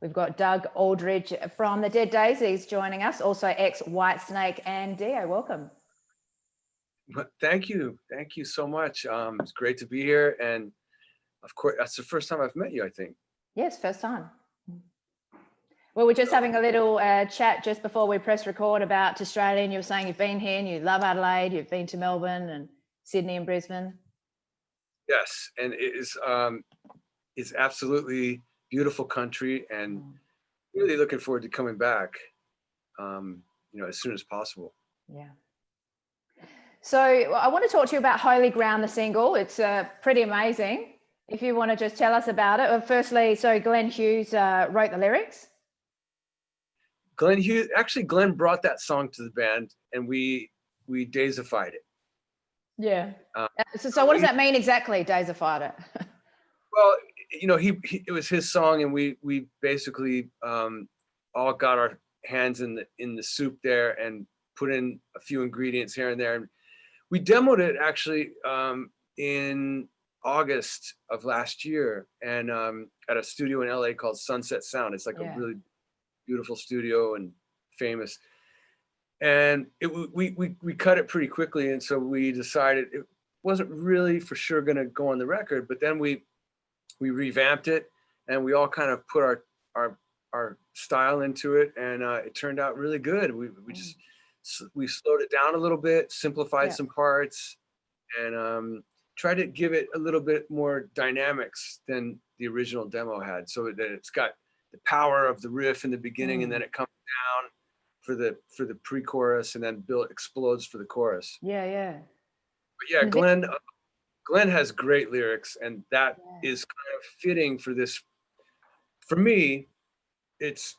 We've got Doug Aldrich from the Dead Daisies joining us, also ex-Whitesnake and Dio. Welcome. Thank you so much. It's great to be here, and of course, that's the first time I've met you, I think. Yes, first time. Well, we're just having a little chat just before we press record about Australia, and you were saying you've been here and you love Adelaide, you've been to Melbourne and Sydney and Brisbane. Yes, and it's absolutely beautiful country, and really looking forward to coming back, as soon as possible. Yeah. So I want to talk to you about Holy Ground, the single. It's pretty amazing. If you want to just tell us about it. Well, firstly, so Glenn Hughes wrote the lyrics. Glenn Hughes, actually, Glenn brought that song to the band, and we daisified it. Yeah. So what does that mean exactly, daisified it? Well, it was his song, and we basically all got our hands in the soup there and put in a few ingredients here and there. And we demoed it actually in August of last year, and at a studio in LA called Sunset Sound. It's like a really beautiful studio and famous. And we cut it pretty quickly, and so we decided it wasn't really for sure going to go on the record. But then we revamped it, and we all kind of put our style into it, and it turned out really good. We slowed it down a little bit, simplified some parts, and tried to give it a little bit more dynamics than the original demo had, so that it's got the power of the riff in the beginning, and then it comes down for the pre-chorus, and then explodes for the chorus. Yeah. But yeah, Glenn has great lyrics, and that is kind of fitting for this. For me, it's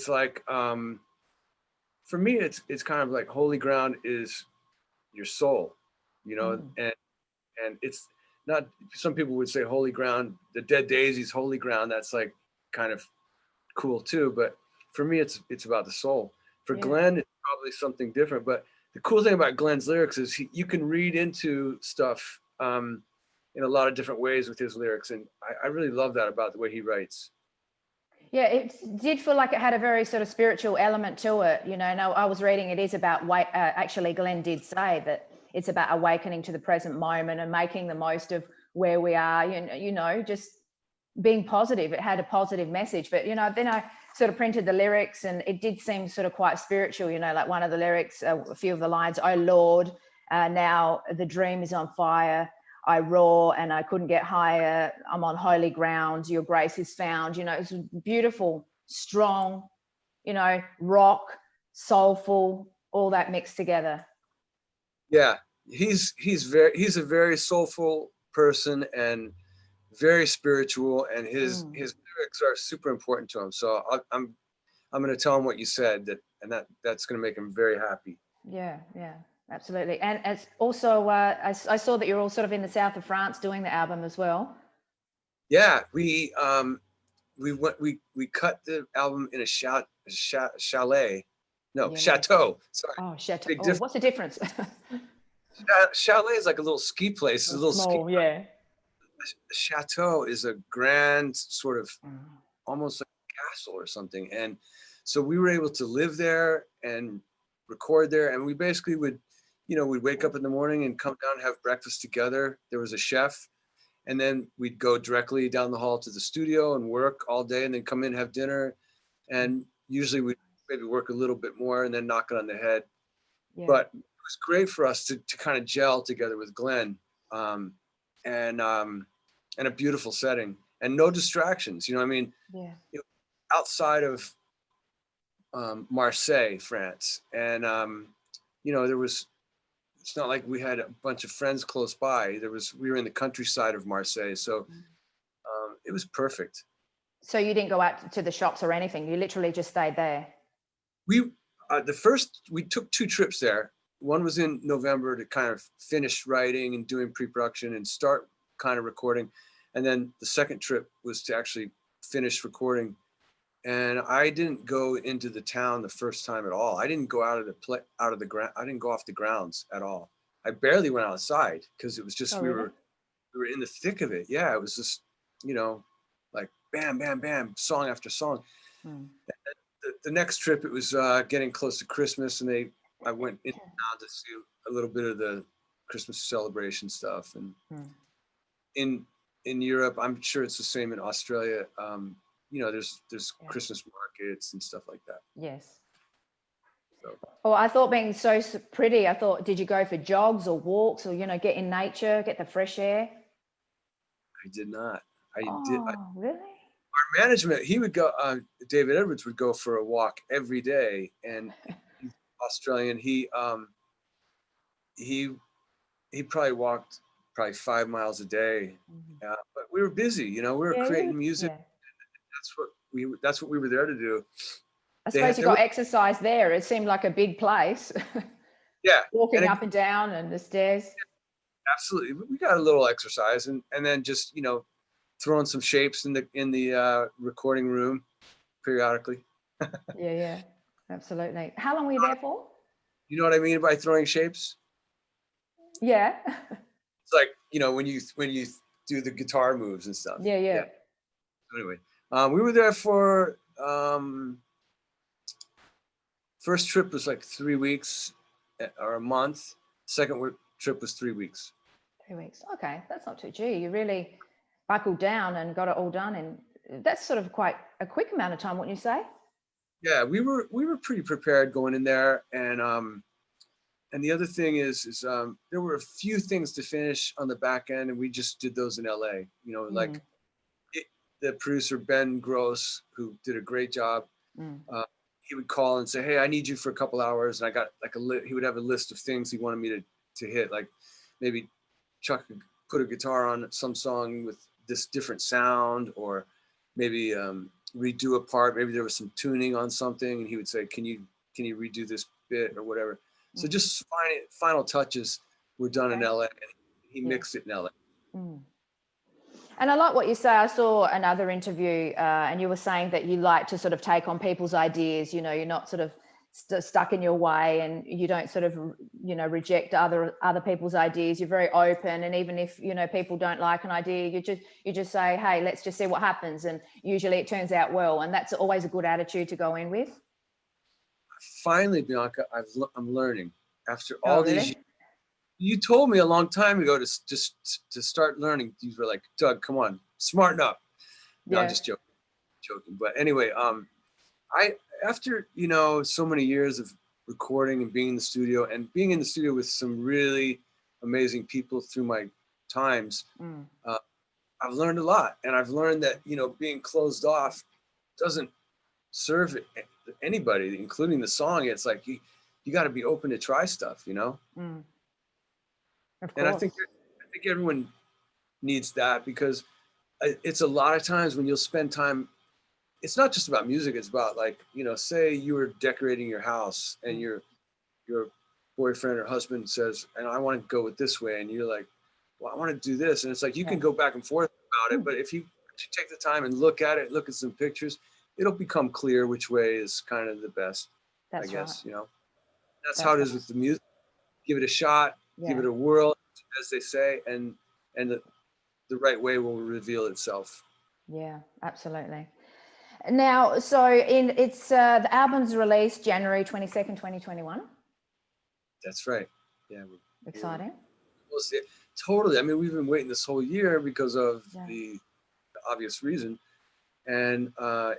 like for me it's kind of like holy ground is your soul, and it's not. Some people would say holy ground, the Dead Daisies, holy ground. That's like kind of cool too, but for me it's about the soul. For Glenn, it's probably something different. But the cool thing about Glenn's lyrics is you can read into stuff in a lot of different ways with his lyrics, and I really love that about the way he writes. Yeah, it did feel like it had a very sort of spiritual element to it. Now I was reading it is about actually Glenn did say that it's about awakening to the present moment and making the most of where we are, just being positive. It had a positive message, but then I sort of printed the lyrics, and it did seem sort of quite spiritual, like one of the lyrics, a few of the lines, "Oh Lord, now the dream is on fire. I roar and I couldn't get higher. I'm on holy ground. Your grace is found." It's beautiful, strong, rock, soulful, all that mixed together. Yeah, he's a very soulful person and very spiritual, and his lyrics are super important to him. So I'm going to tell him what you said, that's going to make him very happy. Yeah. Absolutely. And it's also, I saw that you're all sort of in the south of France doing the album as well. Yeah, we cut the album in a chalet. No, chateau. Sorry. Oh, chateau. Oh, what's the difference? Chalet is like a little ski place. It's a little small, ski. Chateau is a grand sort of almost like a castle or something. And so we were able to live there and record there. And we basically would, we'd wake up in the morning and come down and have breakfast together. There was a chef. And then we'd go directly down the hall to the studio and work all day, and then come in and have dinner. And usually we'd maybe work a little bit more and then knock it on the head. Yeah. But it was great for us to kind of gel together with Glenn, and a beautiful setting and no distractions. Outside of Marseille, France. And, it's not like we had a bunch of friends close by. We were in the countryside of Marseille. So it was perfect. So you didn't go out to the shops or anything. You literally just stayed there. We took 2 trips there. One was in November to kind of finish writing and doing pre-production and start kind of recording. And then the second trip was to actually finish recording. And I didn't go into the town the first time at all. I didn't go I didn't go off the grounds at all. I barely went outside because it was just we were in the thick of it. Yeah, it was just like bam, bam, bam, song after song. Mm. The next trip, it was getting close to Christmas, and I went in town to see a little bit of the Christmas celebration stuff. And in Europe, I'm sure it's the same in Australia. You know, there's Christmas markets and stuff like that. Yes. So. Oh, I thought being so pretty, I thought, did you go for jogs or walks or, you know, get in nature, get the fresh air? I did not. Really? Our management, he would go, David Edwards would go for a walk every day, and he's Australian. He probably walked 5 miles a day, but we were busy, you know, we were creating music. Yeah. That's what we were there to do. I suppose you got exercise there. It seemed like a big place. Yeah. Walking up and down and the stairs. Absolutely. We got a little exercise, and then just, you know, throwing some shapes in the recording room periodically. Yeah, absolutely. How long were you there for? You know what I mean by throwing shapes? Yeah. It's like, you know, when you do the guitar moves and stuff. Yeah. Anyway, we were there for first trip was like 3 weeks or a month. Second trip was 3 weeks. 3 weeks. Okay, that's not too. Gee, you really buckled down and got it all done, and that's sort of quite a quick amount of time, wouldn't you say? Yeah, we were pretty prepared going in there, and the other thing is there were a few things to finish on the back end, and we just did those in LA. You know, like the producer Ben Gross, who did a great job. He would call and say, "Hey, I need you for a couple hours," and I got like he would have a list of things he wanted me to hit, like maybe put a guitar on some song with this different sound, or maybe redo a part. Maybe there was some tuning on something, and he would say, "Can you redo this bit or whatever?" So just final touches were done in LA, and he mixed it in LA. And I like what you say. I saw another interview, and you were saying that you like to sort of take on people's ideas. You know, you're not sort of stuck in your way, and you don't sort of, you know, reject other people's ideas. You're very open, and even if, you know, people don't like an idea, you just say, "Hey, let's just see what happens," and usually it turns out well, and that's always a good attitude to go in with. Finally, Bianca, I'm learning after all these years. You told me a long time ago to start learning. You were like, "Doug, come on, smarten up." No, I'm just joking. But anyway, after, you know, so many years of recording and being in the studio with some really amazing people through my times, I've learned a lot, and I've learned that, you know, being closed off doesn't serve anybody, including the song. It's like you got to be open to try stuff, you know. And I think everyone needs that, because it's a lot of times when you'll spend time, it's not just about music, it's about, like, you know, say you were decorating your house and your boyfriend or husband says, "And I want to go with this way," and you're like, "Well, I want to do this," and it's like you can go back and forth about it, but if you take the time and look at some pictures, it'll become clear which way is kind of the best. I guess, you know. That's how it is with the music. Give it a shot, give it a whirl, as they say, and the right way will reveal itself. Yeah, absolutely. Now, so it's the album's released January 22nd, 2021. That's right. Yeah. Exciting. Totally. I mean, we've been waiting this whole year because of the obvious reason, and I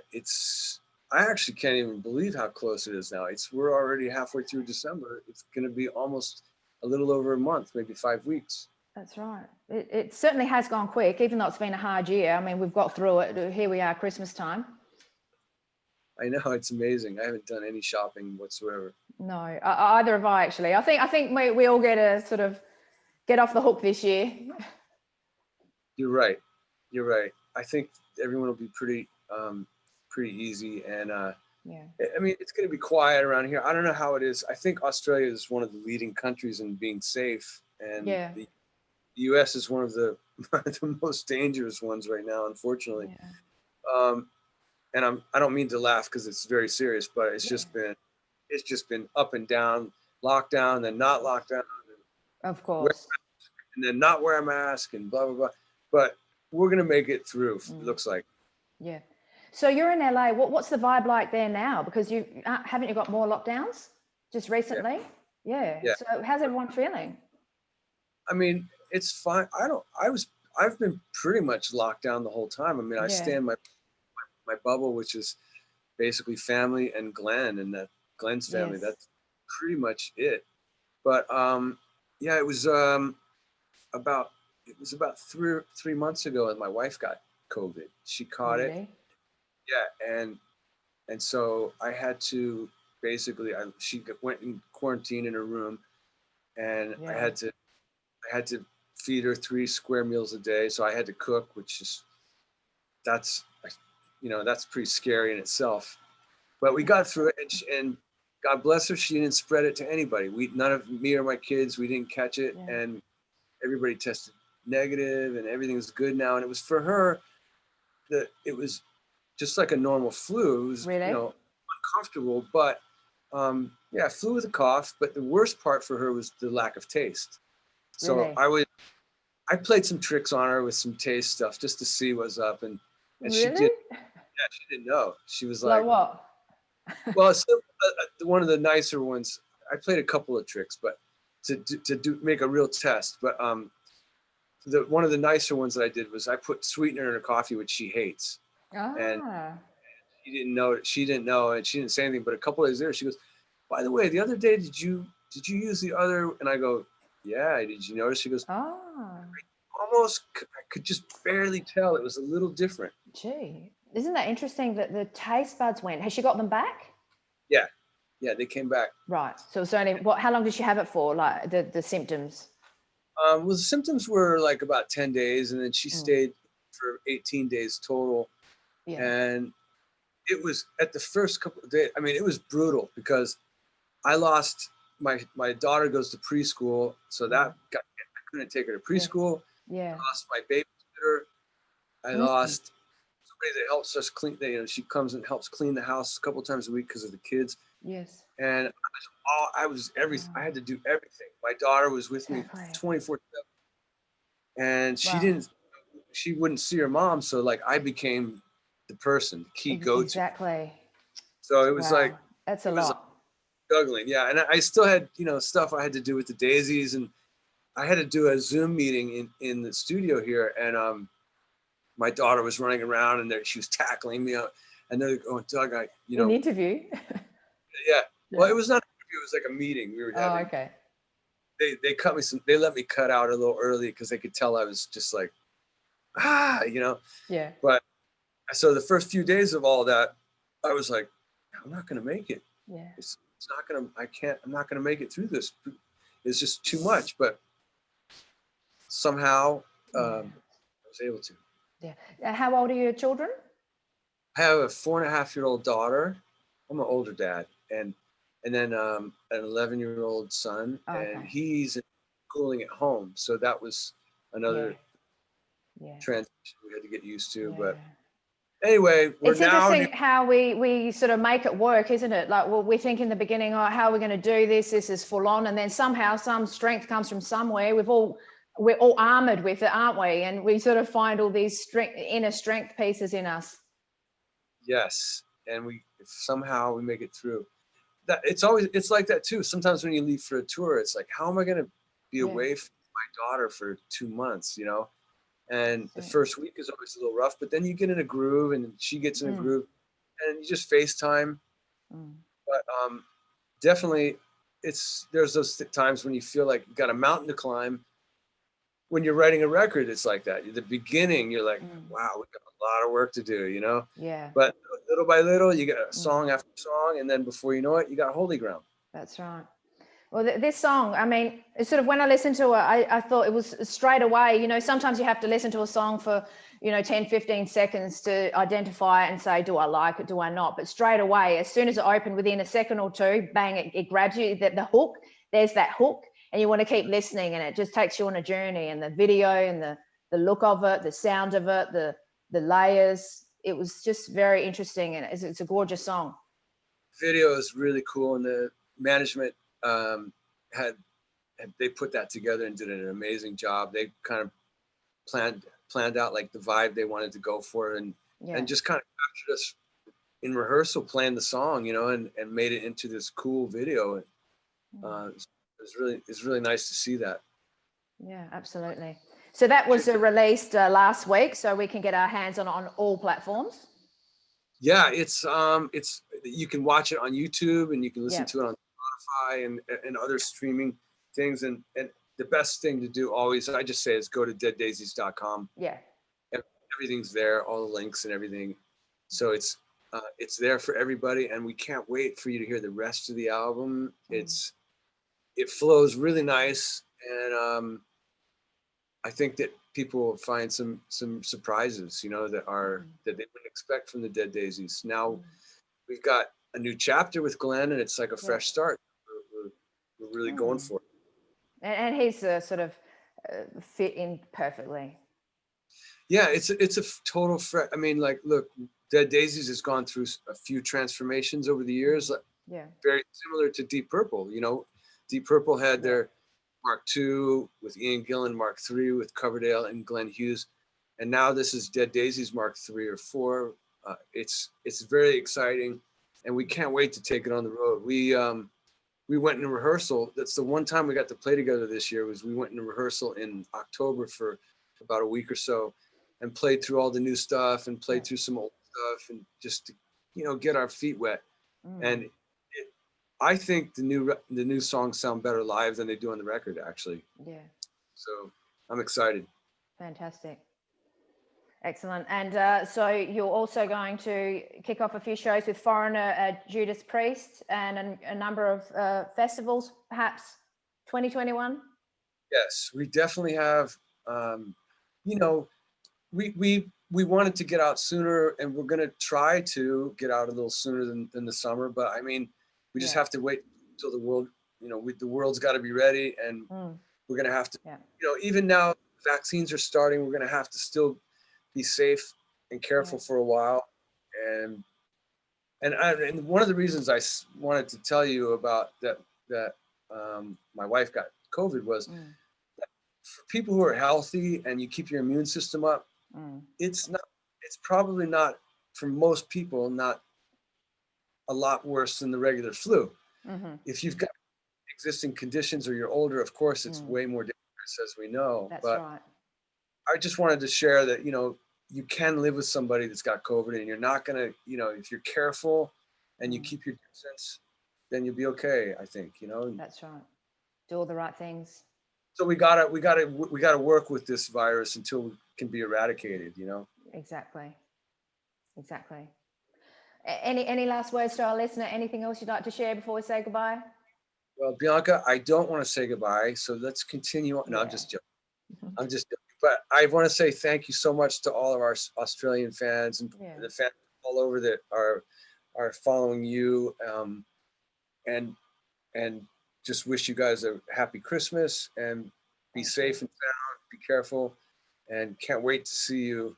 actually can't even believe how close it is now. We're already halfway through December. It's going to be almost a little over a month, maybe 5 weeks. That's right. It certainly has gone quick, even though it's been a hard year. I mean, we've got through it. Here we are, Christmas time. I know, it's amazing. I haven't done any shopping whatsoever. No, either have I, actually. I think we all get to sort of get off the hook this year. You're right. I think everyone will be pretty easy, and I mean, it's going to be quiet around here. I don't know how it is. I think Australia is one of the leading countries in being safe, and the US is one of the most dangerous ones right now, unfortunately. And I don't mean to laugh because it's very serious, but it's just been up and down, lockdown, then not lockdown, of course, and then not wear a mask, and blah blah blah. But we're gonna make it through. It looks like. Yeah. So you're in LA. What's the vibe like there now? Because you haven't you got more lockdowns just recently? Yeah. Yeah. So how's everyone feeling? I mean, it's fine. I've been pretty much locked down the whole time. I mean, I stay in my bubble, which is basically family and Glenn and that Glenn's family. Yes. That's pretty much it. But yeah, it was about 3 months ago that my wife got COVID. She caught it. Really? Yeah, and so I had to basically she went in quarantine in her room, and I had to feed her 3 square meals a day. So I had to cook, which is that's pretty scary in itself. But we got through it, and God bless her, she didn't spread it to anybody. None of me or my kids, we didn't catch it, and everybody tested negative, and everything was good now. And it was for her that it was just like a normal flu. It was uncomfortable, but yeah, flu with a cough. But the worst part for her was the lack of taste. So I played some tricks on her with some taste stuff just to see what's up, and she did. Yeah, she didn't know. She was like what? Well, one of the nicer ones. I played a couple of tricks, but to make a real test. But one of the nicer ones that I did was I put sweetener in her coffee, which she hates, and she didn't know, and she didn't say anything. But a couple of days later, she goes, "By the way, the other day, did you use the other?" And I go, "Yeah, did you notice?" She goes, I could just barely tell. It was a little different. Gee, isn't that interesting that the taste buds went? Has she got them back? Yeah, they came back. Right. So it's only how long did she have it for? Like the symptoms? Well, the symptoms were like about 10 days, and then she stayed for 18 days total. Yeah. And it was at the first couple of days. I mean, it was brutal because I lost my daughter goes to preschool, so I couldn't take her to preschool. Yeah. I lost my babysitter. I lost somebody that helps us clean. She comes and helps clean the house a couple of times a week because of the kids. Yes. And I was everything. I had to do everything. My daughter was with me 24/7, and she wouldn't see her mom. So like I became the person, the key go-to. Exactly. So it was like that's a lot. Like juggling, yeah. And I still had stuff I had to do with the Daisies, and I had to do a Zoom meeting in the studio here, and my daughter was running around, and she was tackling me, and they're going, Doug, an interview. Yeah. Well, it was not an interview. It was like a meeting we were having. Oh, okay. They cut me they let me cut out a little early because they could tell I was just like, Yeah. But so the first few days of all that, I was like, I'm not going to make it. Yeah. It's not going to, I'm not going to make it through this. It's just too much. But somehow I was able to. Yeah. How old are your children? I have a 4.5-year-old daughter. I'm an older dad, and then an 11-year-old son, and he's schooling at home. So that was another transition we had to get used to. But anyway, it's interesting how we sort of make it work, isn't it? Like, well, we think in the beginning, how are we going to do this? This is full on, and then somehow some strength comes from somewhere. We're all armored with it, aren't we? And we sort of find all these inner strength pieces in us. Yes, and somehow we make it through. It's like that too. Sometimes when you leave for a tour, it's like, how am I going to be away from my daughter for 2 months? And the first week is always a little rough, but then you get in a groove, and she gets in a groove, and you just FaceTime. But definitely, there's those times when you feel like you got a mountain to climb. When you're writing a record, it's like that. At the beginning, you're like, wow, we got a lot of work to do, Yeah. But little by little, you get a song after song, and then before you know it, you got holy ground. That's right. Well, this song, I mean, it's sort of when I listened to it, I thought it was straight away, sometimes you have to listen to a song for, 10, 15 seconds to identify it and say, do I like it, do I not? But straight away, as soon as it opened, within a second or two, bang, it grabs you, the hook, there's that hook, and you want to keep listening, and it just takes you on a journey, and the video and the look of it, the sound of it, the layers, it was just very interesting, and it's a gorgeous song. Video is really cool, and the management they put that together and did an amazing job. They kind of planned out like the vibe they wanted to go for, and and just kind of captured us in rehearsal playing the song, you know, and made it into this cool video. It's really nice to see that. Yeah, absolutely. So that was released last week, so we can get our hands on all platforms. Yeah, it's you can watch it on YouTube and you can listen to it on Spotify and other streaming things. And the best thing to do always, I just say, is go to deaddaisies.com. Yeah. Everything's there, all the links and everything. So it's there for everybody, and we can't wait for you to hear the rest of the album. It flows really nice, and I think that people will find some surprises, you know, that they wouldn't expect from the Dead Daisies. Now we've got a new chapter with Glenn, and it's like a fresh start. We're really going for it. And he's sort of fit in perfectly. Yeah, it's a total fresh. I mean, like, look, Dead Daisies has gone through a few transformations over the years. Very similar to Deep Purple. You know, Deep Purple had their Mark II with Ian Gillan, Mark III with Coverdale and Glenn Hughes, and now this is Dead Daisies Mark III or IV. It's very exciting, and we can't wait to take it on the road. We went in rehearsal. That's the one time we got to play together this year. Was we went in rehearsal in October for about a week or so, and played through all the new stuff and played through some old stuff, and just to, you know, get our feet wet. And I think the new songs sound better live than they do on the record, actually. Yeah. So I'm excited. Fantastic. Excellent. And so you're also going to kick off a few shows with Foreigner, Judas Priest, and a number of festivals, perhaps 2021? Yes, we definitely have. You know, we wanted to get out sooner, and we're going to try to get out a little sooner than the summer. But I mean, we just have to wait until the world, you know, the world's got to be ready, and we're going to have to, you know, even now vaccines are starting, we're going to have to still be safe and careful for a while. And one of the reasons I wanted to tell you about that my wife got COVID was that for people who are healthy and you keep your immune system up, it's probably not, for most people, not a lot worse than the regular flu. If you've got existing conditions or you're older, of course, it's way more dangerous, as we know. That's right. I just wanted to share that, you know, you can live with somebody that's got COVID, and you're not going to, you know, if you're careful and you keep your distance, then you'll be okay, I think, you know. That's right. Do all the right things. So we gotta work with this virus until it can be eradicated, you know. Exactly. Any last words to our listener? Anything else you'd like to share before we say goodbye? Well, Bianca, I don't want to say goodbye, so let's continue. No, I'm just joking. I'm just joking. But I want to say thank you so much to all of our Australian fans and the fans all over that are following you, and just wish you guys a happy Christmas, and be safe and sound, be careful, and can't wait to see you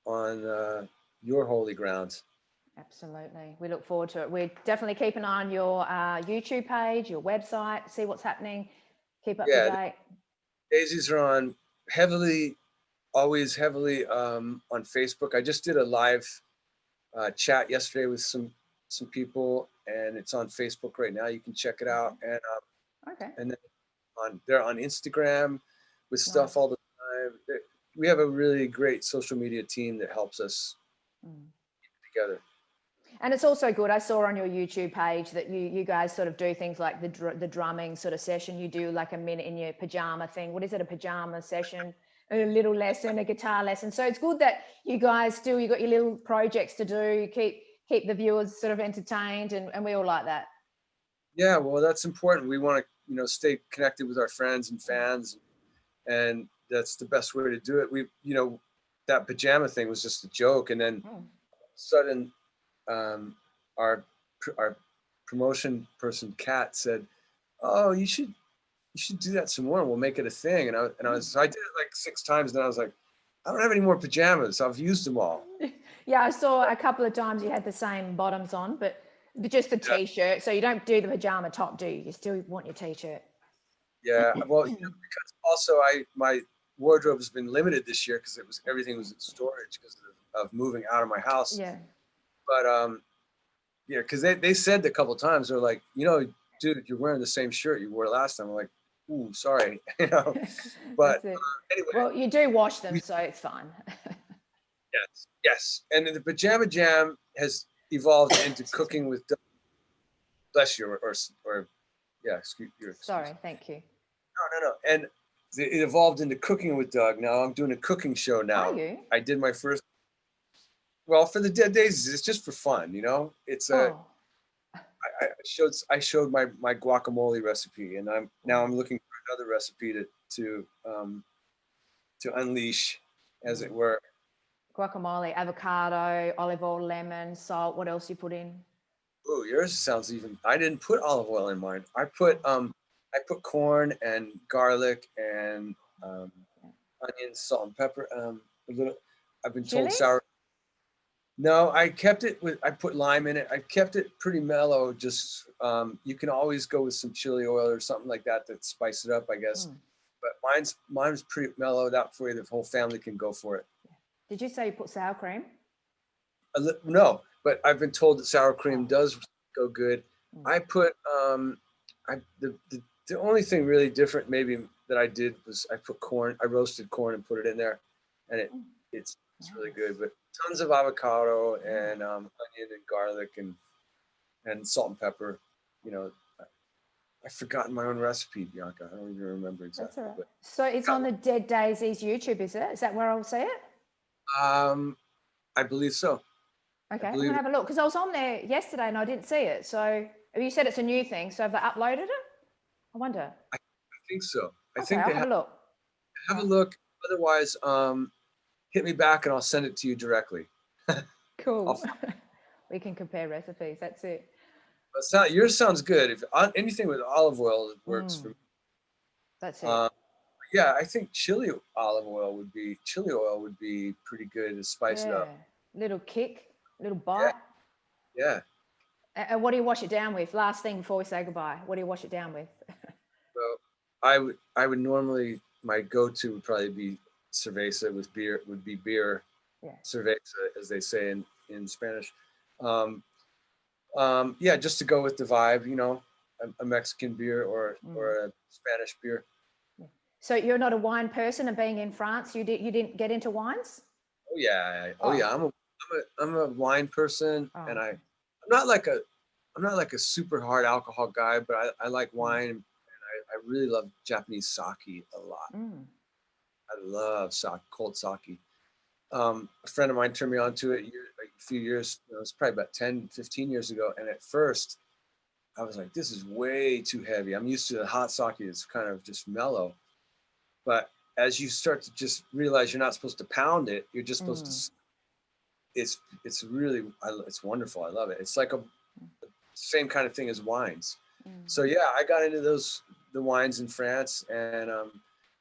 on your holy grounds. Absolutely. We look forward to it. We definitely keep an eye on your YouTube page, your website, see what's happening, keep up to date. Daisies are on always heavily on Facebook. I just did a live chat yesterday with some people, and it's on Facebook right now. You can check it out. And and then they're on Instagram with stuff all the time. We have a really great social media team that helps us keep it together. And it's also good. I saw on your YouTube page that you guys sort of do things like the drumming sort of session. You do like a minute in your pajama thing. What is it? A pajama session, a little lesson, a guitar lesson. So it's good that you guys you got your little projects to do. You keep the viewers sort of entertained, and we all like that. Yeah, well, that's important. We want to, you know, stay connected with our friends and fans, and that's the best way to do it. We, you know, that pajama thing was just a joke, and then all of a sudden, our promotion person Kat said, "Oh, you should do that some more. We'll make it a thing." And I did it like 6 times, and then I was like, I don't have any more pajamas. I've used them all. Yeah, I saw a couple of times you had the same bottoms on, but just the t-shirt. So you don't do the pajama top, do you? You still want your t-shirt. Yeah, well, you know, because also my wardrobe has been limited this year because everything was in storage because of of moving out of my house. Yeah. But yeah, because they said a couple of times, they're like, you know, dude, you're wearing the same shirt you wore last time. I'm like, ooh, sorry, you know. But anyway, well, you do wash them, so it's fine. yes. And then the Pajama Jam has evolved into cooking with Doug. Bless you, or yeah, excuse. Sorry, thank you. No. And it evolved into cooking with Doug. Now I'm doing a cooking show now. Are you? I did my first. Well, for the Dead Daisies, it's just for fun, you know. It's a. I showed my guacamole recipe, and I'm looking for another recipe to unleash, as it were. Guacamole, avocado, olive oil, lemon, salt. What else you put in? Oh, yours sounds even. I didn't put olive oil in mine. I put corn and garlic and onions, salt and pepper. A little. I've been told sour. No, I kept it with. I put lime in it. I kept it pretty mellow. Just you can always go with some chili oil or something like that to spice it up, I guess. But mine's pretty mellowed out for you. The whole family can go for it. Did you say you put sour cream? No, but I've been told that sour cream does go good. I put the only thing really different maybe that I did was I put corn. I roasted corn and put it in there, and it's really good. But tons of avocado and onion and garlic and salt and pepper. You know, I've forgotten my own recipe, Bianca. I don't even remember exactly. That's all right. So it's on the Dead Daisies YouTube, is it? Is that where I'll see it? I believe so. Okay, I'm gonna have a look because I was on there yesterday and I didn't see it. So you said it's a new thing. So have they uploaded it? I wonder. I think so. I okay, think I'll have a look. Have a look. Otherwise, hit me back and I'll send it to you directly. Cool. We can compare recipes. That's it. Yours sounds good. If anything with olive oil works for me. That's it. Yeah, I think chili oil would be pretty good to spice it up. Little kick, little bite. Yeah. And what do you wash it down with? Last thing before we say goodbye. What do you wash it down with? Well, I would normally, my go-to would probably be cerveza with beer. Would be beer. Yeah. Cerveza, as they say in Spanish. Yeah, just to go with the vibe, you know, a Mexican beer or a Spanish beer. So you're not a wine person, and being in France, you didn't get into wines? Oh yeah. I'm a wine person, and I'm not like a super hard alcohol guy, but I like wine, and I really love Japanese sake a lot. I love sake, cold sake. A friend of mine turned me on to it a few years, it was probably about 10, 15 years ago. And at first I was like, this is way too heavy. I'm used to the hot sake. It's kind of just mellow. But as you start to just realize you're not supposed to pound it, you're just supposed to, it's really, it's wonderful. I love it. It's like the same kind of thing as wines. So yeah, I got into the wines in France, and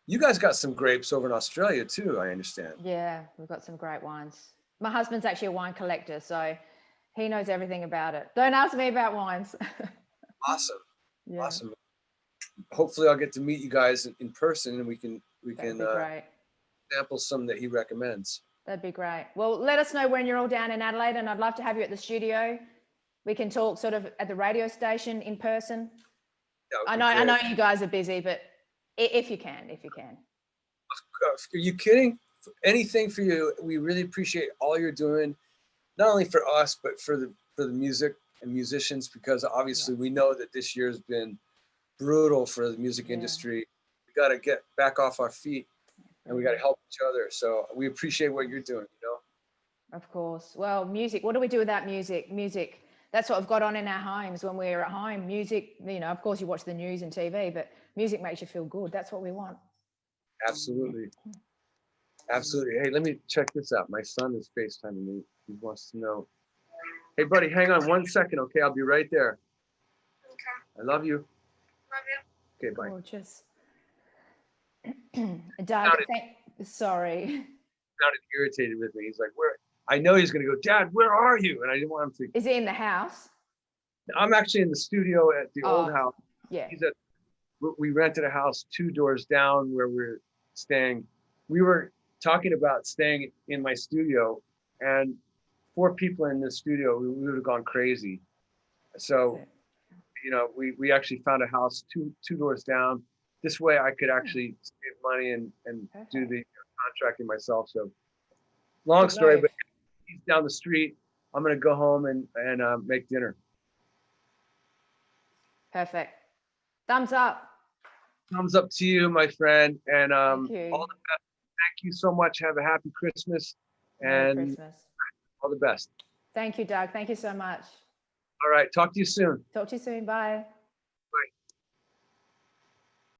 you guys got some grapes over in Australia too, I understand. Yeah, we've got some great wines. My husband's actually a wine collector, so he knows everything about it. Don't ask me about wines. Awesome. Yeah. Awesome. Hopefully I'll get to meet you guys in person, and we can sample some that he recommends. That'd be great. Well, let us know when you're all down in Adelaide, and I'd love to have you at the studio. We can talk sort of at the radio station in person. I know you guys are busy, but if you can. Are you kidding? Anything for you. We really appreciate all you're doing, not only for us, but for the music and musicians, because obviously we know that this year has been brutal for the music industry. We got to get back off our feet, and we got to help each other. So we appreciate what you're doing, you know? Of course. Well, music, what do we do without music? Music, that's what we've got on in our homes when we're at home. Music, you know, of course you watch the news and TV, but music makes you feel good. That's what we want. Absolutely. Absolutely. Hey, let me check this out. My son is FaceTiming me. He wants to know. Hey, buddy, hang on 1 second, okay? I'll be right there. Okay. I love you. Love you. Okay, bye. Gorgeous. Doug, sorry. Sounded irritated with me. He's like, where? I know he's going to go, Dad, where are you? And I didn't want him to. Is he in the house? I'm actually in the studio at the old house. Yeah. We rented a house 2 doors down where we're staying. We were talking about staying in my studio and 4 people in the studio, we would have gone crazy. So, you know, we actually found a house two doors down. This way I could actually save money and do the contracting myself. So long story, but he's down the street. I'm going to go home and make dinner. Perfect. Thumbs up. Thumbs up to you, my friend. And Thank you. all the best. Thank you so much. Have a happy Christmas. Merry And Christmas. all the best. Thank you, Doug. Thank you so much. All right. Talk to you soon. Talk to you soon. Bye.